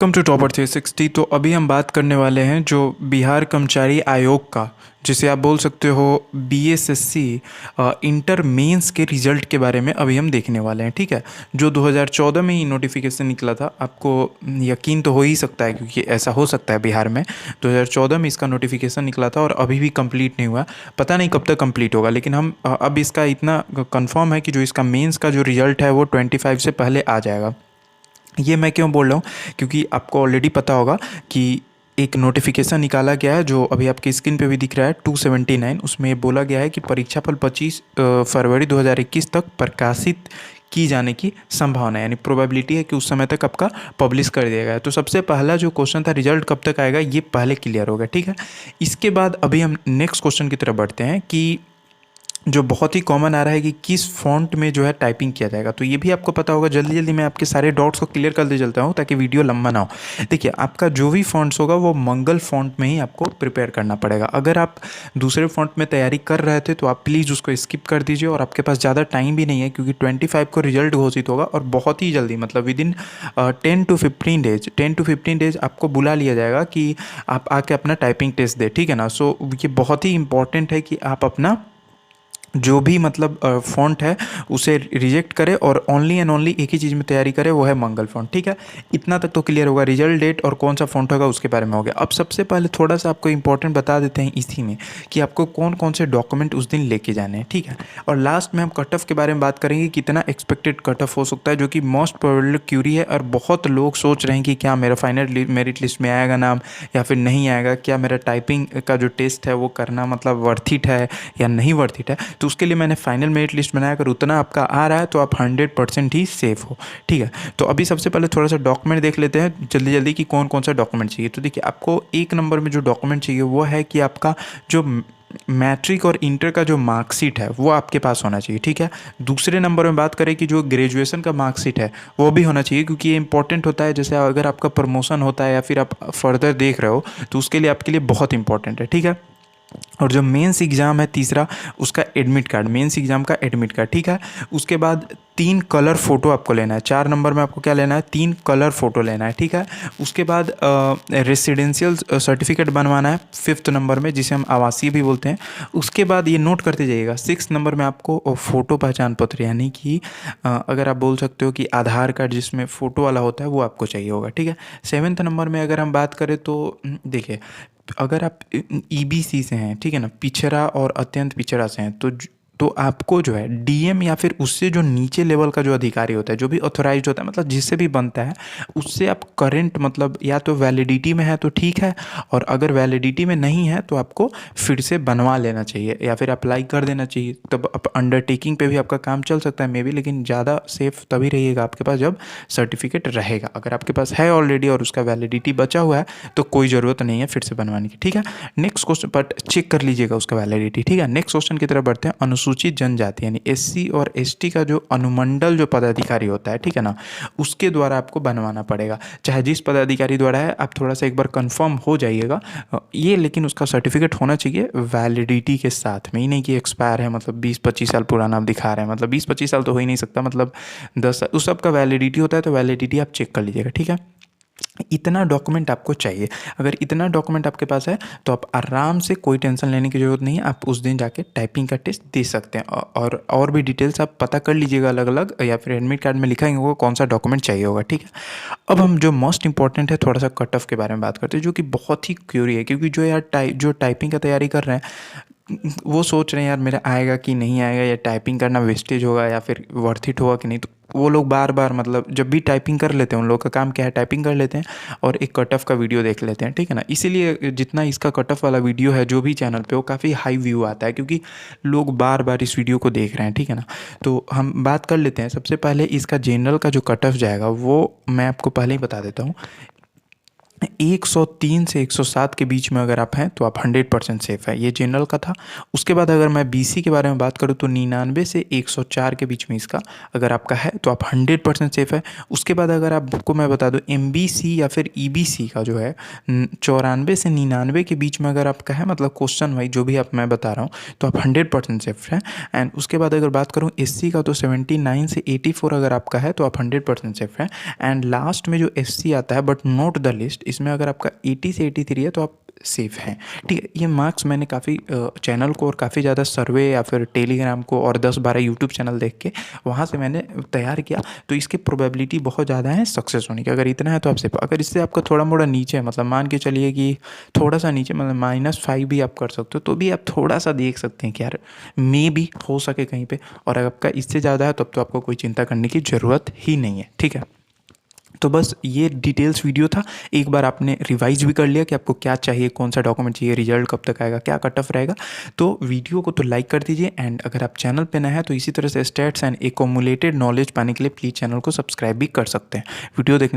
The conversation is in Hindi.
Welcome to topper 360। तो अभी हम बात करने वाले हैं जो बिहार कर्मचारी आयोग का, जिसे आप बोल सकते हो बीएसएससी, इंटर मेंस के रिजल्ट के बारे में अभी हम देखने वाले हैं। ठीक है, जो 2014 में ही नोटिफिकेशन निकला था। आपको यकीन तो हो ही सकता है क्योंकि ऐसा हो सकता है बिहार में 2014 में इसका नोटिफिकेशन निकला था और अभी भी कंप्लीट नहीं हुआ। पता नहीं कब तक कंप्लीट होगा, लेकिन हम अब इसका इतना कंफर्म है कि जो इसका मेंस का जो रिजल्ट है वो 25 से पहले आ जाएगा। ये मैं क्यों बोल रहा हूँ, क्योंकि आपको ऑलरेडी पता होगा कि एक नोटिफिकेशन निकाला गया है जो अभी आपकी स्क्रीन पे भी दिख रहा है 279। उसमें ये बोला गया है कि परीक्षाफल 25 फरवरी 2021 तक प्रकाशित की जाने की संभावना है, यानी प्रोबेबिलिटी है कि उस समय तक आपका पब्लिश कर दिया गया। तो सबसे पहला जो क्वेश्चन था रिजल्ट कब तक आएगा, ये पहले क्लियर होगा। ठीक है, इसके बाद अभी हम नेक्स्ट क्वेश्चन की तरफ बढ़ते हैं कि जो बहुत ही कॉमन आ रहा है कि किस फ़ॉन्ट में जो है टाइपिंग किया जाएगा। तो ये भी आपको पता होगा। जल्दी जल्दी मैं आपके सारे डॉट्स को क्लियर कर दे चलता हूँ ताकि वीडियो लंबा ना हो। देखिए, आपका जो भी फ़ॉन्ट्स होगा वो मंगल फ़ॉन्ट में ही आपको प्रिपेयर करना पड़ेगा। अगर आप दूसरे फ़ॉन्ट में तैयारी कर रहे थे तो आप प्लीज़ उसको स्किप कर दीजिए, और आपके पास ज़्यादा टाइम भी नहीं है क्योंकि 25 को रिजल्ट घोषित होगा और बहुत ही जल्दी, मतलब विदिन 10 to 15 डेज आपको बुला लिया जाएगा कि आप आके अपना टाइपिंग टेस्ट दें। ठीक है ना। सो ये बहुत ही इंपॉर्टेंट है कि आप अपना जो भी मतलब फ़ॉन्ट है उसे रिजेक्ट करें और ओनली एंड ओनली एक ही चीज़ में तैयारी करें, वो है मंगल फ़ॉन्ट। ठीक है, इतना तक तो क्लियर होगा। रिजल्ट डेट और कौन सा फ़ॉन्ट होगा उसके बारे में हो गया। अब सबसे पहले थोड़ा सा आपको इंपॉर्टेंट बता देते हैं इसी में कि आपको कौन कौन से डॉक्यूमेंट उस दिन लेके जाने हैं। ठीक है, और लास्ट में हम कट ऑफ के बारे में बात करेंगे, कितना एक्सपेक्टेड कट ऑफ हो सकता है, जो कि मोस्ट प्रोबेबल क्यूरी है। और बहुत लोग सोच रहे हैं कि क्या मेरा फाइनल मेरिट लिस्ट में आएगा नाम या फिर नहीं आएगा, क्या मेरा टाइपिंग का जो टेस्ट है वो करना मतलब वर्थ इट है या नहीं वर्थ इट है। तो उसके लिए मैंने फाइनल मेरिट लिस्ट बनाया। अगर उतना आपका आ रहा है तो आप 100% ही सेफ हो। ठीक है, तो अभी सबसे पहले थोड़ा सा डॉक्यूमेंट देख लेते हैं जल्दी जल्दी कि कौन कौन सा डॉक्यूमेंट चाहिए। तो देखिए, आपको एक नंबर में जो डॉक्यूमेंट चाहिए वो है कि आपका जो मैट्रिक और इंटर का जो मार्कशीट है वो आपके पास होना चाहिए। ठीक है, दूसरे नंबर में बात करें कि जो ग्रेजुएशन का मार्कशीट है वो भी होना चाहिए, क्योंकि ये इंपॉर्टेंट होता है। जैसे अगर आपका प्रमोशन होता है या फिर आप फर्दर देख रहे हो तो उसके लिए आपके लिए बहुत इंपॉर्टेंट है। ठीक है, और जो मेंस एग्ज़ाम है तीसरा, उसका एडमिट कार्ड, मेंस एग्ज़ाम का एडमिट कार्ड। ठीक है, उसके बाद 3 कलर फ़ोटो आपको लेना है। 4 नंबर में आपको क्या लेना है, 3 कलर फ़ोटो लेना है। ठीक है, उसके बाद रेसिडेंशियल सर्टिफिकेट बनवाना है 5th नंबर में, जिसे हम आवासीय भी बोलते हैं। उसके बाद ये नोट करते जाइएगा, 6 नंबर में आपको फ़ोटो पहचान पत्र, यानी कि अगर आप बोल सकते हो कि आधार कार्ड जिसमें फ़ोटो वाला होता है वो आपको चाहिए होगा। ठीक है, 7th नंबर में अगर हम बात करें तो देखिए, अगर आप ईबीसी से हैं, ठीक है ना, पिछड़ा और अत्यंत पिछड़ा से हैं, तो आपको जो है डीएम या फिर उससे जो नीचे लेवल का जो अधिकारी होता है, जो भी ऑथोराइज्ड होता है, मतलब जिससे भी बनता है, उससे आप करंट मतलब या तो वैलिडिटी में है तो ठीक है, और अगर वैलिडिटी में नहीं है तो आपको फिर से बनवा लेना चाहिए या फिर अप्लाई कर देना चाहिए। तब अंडरटेकिंग पे भी आपका काम चल सकता है मे बी, लेकिन ज़्यादा सेफ तभी रहिएगा आपके पास जब सर्टिफिकेट रहेगा। अगर आपके पास है ऑलरेडी और उसका वैलिडिटी बचा हुआ है तो कोई ज़रूरत नहीं है फिर से बनवाने की। ठीक है, नेक्स्ट क्वेश्चन बट चेक कर लीजिएगा उसका वैलिडिटी। ठीक है, नेक्स्ट क्वेश्चन की तरफ बढ़ते हैं। अनुसूचित जनजाति यानी एससी और एसटी का जो अनुमंडल जो पदाधिकारी होता है, ठीक है ना, उसके द्वारा आपको बनवाना पड़ेगा। चाहे जिस पदाधिकारी द्वारा है, आप थोड़ा सा एक बार कंफर्म हो जाइएगा ये, लेकिन उसका सर्टिफिकेट होना चाहिए वैलिडिटी के साथ में, ही नहीं कि एक्सपायर है, मतलब 20-25 साल पुराना आप दिखा रहे हैं। मतलब 20-25 साल तो हो ही नहीं सकता, मतलब 10 साल उस सब का वैलिडिटी होता है, तो वैलिडिटी आप चेक कर लीजिएगा। ठीक है, इतना डॉक्यूमेंट आपको चाहिए। अगर इतना डॉक्यूमेंट आपके पास है तो आप आराम से, कोई टेंशन लेने की ज़रूरत नहीं है, आप उस दिन जाके टाइपिंग का टेस्ट दे सकते हैं। और भी डिटेल्स आप पता कर लीजिएगा अलग अलग, या फिर एडमिट कार्ड में लिखा ही होगा कौन सा डॉक्यूमेंट चाहिए होगा। ठीक है, अब हम जो मोस्ट इंपॉर्टेंट है थोड़ा सा कट ऑफ के बारे में बात करते हैं, जो कि बहुत ही क्यूरी है, क्योंकि जो यार जो टाइपिंग का तैयारी कर रहे हैं वो सोच रहे हैं यार मेरा आएगा कि नहीं आएगा, या टाइपिंग करना वेस्टेज होगा या फिर वर्थ इट होगा कि नहीं। तो वो लोग बार बार, मतलब जब भी टाइपिंग कर लेते हैं, उन लोग का काम क्या है, टाइपिंग कर लेते हैं और एक कट ऑफ का वीडियो देख लेते हैं। ठीक है ना, इसीलिए जितना इसका कट ऑफ वाला वीडियो है जो भी चैनल पे, वो काफ़ी हाई व्यू आता है, क्योंकि लोग बार बार इस वीडियो को देख रहे हैं। ठीक है ना, तो हम बात कर लेते हैं। सबसे पहले इसका जनरल का जो कट ऑफ जाएगा वो मैं आपको पहले ही बता देता हूँ। 103 से 107 के बीच में अगर आप हैं तो आप 100% सेफ़ है। ये जनरल का था। उसके बाद अगर मैं बीसी के बारे में बात करूँ तो 99 से 104 के बीच में इसका अगर आपका है तो आप 100% सेफ़ है। उसके बाद अगर आपको मैं बता दूँ एमबीसी या फिर ईबीसी का जो है 94 से 99 के बीच में अगर आपका है, मतलब क्वेश्चन वाइज जो भी आप मैं बता रहा हूँ, तो आप 100% सेफ है। एंड उसके बाद अगर बात करूँ एससी का तो 79 से 84 अगर आपका है तो आप 100% सेफ है। एंड लास्ट में जो एससी आता है बट नोट द लिस्ट, इसमें अगर आपका 80 से 83 है तो आप सेफ़ हैं। ठीक है, ये मार्क्स मैंने काफ़ी चैनल को और काफ़ी ज़्यादा सर्वे या फिर टेलीग्राम को और 10-12 यूट्यूब चैनल देख के वहाँ से मैंने तैयार किया। तो इसकी प्रोबेबिलिटी बहुत ज़्यादा है सक्सेस होने की। अगर इतना है तो आप सेफ। अगर इससे आपका थोड़ा मोड़ा नीचे है, मतलब मान के चलिए कि थोड़ा सा नीचे, मतलब -5 भी आप कर सकते हो, तो भी आप थोड़ा सा देख सकते हैं कि यार मे भी हो सके कहीं पे। और अगर आपका इससे ज़्यादा है तब तो आपको कोई चिंता करने की ज़रूरत ही नहीं है। ठीक है, तो बस ये डिटेल्स वीडियो था। एक बार आपने रिवाइज भी कर लिया कि आपको क्या चाहिए, कौन सा डॉक्यूमेंट चाहिए, रिजल्ट कब तक आएगा, क्या कट ऑफ रहेगा। तो वीडियो को तो लाइक कर दीजिए। एंड अगर आप चैनल पे नए हैं तो इसी तरह से स्टैट्स एंड एक्यूमुलेटेड नॉलेज पाने के लिए प्लीज़ चैनल को सब्सक्राइब भी कर सकते हैं। वीडियो देखने